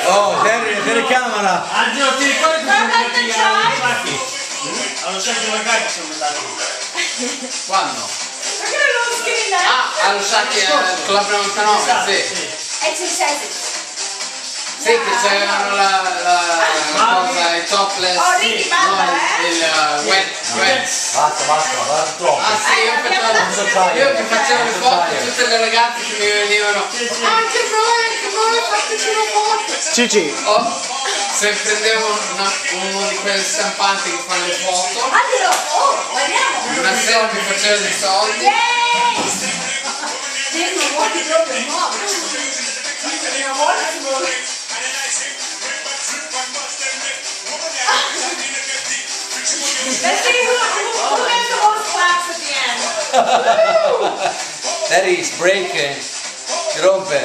Oh, telecamera! Anzi, non ti ricordi che siamo andati allo Sacchi magari siamo andati? Quando? Perché non lo scrivi? Allo Sacchi con la prima 99, sì. E c'è sempre. Sì, che c'erano la cosa, il topless, Oh, ridi, basta, il wet. Basta, guarda troppo. Ah sì, io che facevo le foto, tutte le ragazze che mi venivano. Anche noi, fateci una foto. Cici. Se prendevo uno di quelle stampanti che fanno le foto, guardiamo. una sera mi facevo dei soldi. Non vuoi proprio nuovo. Let's see who has the most claps at the end. That is breaking. Rompe.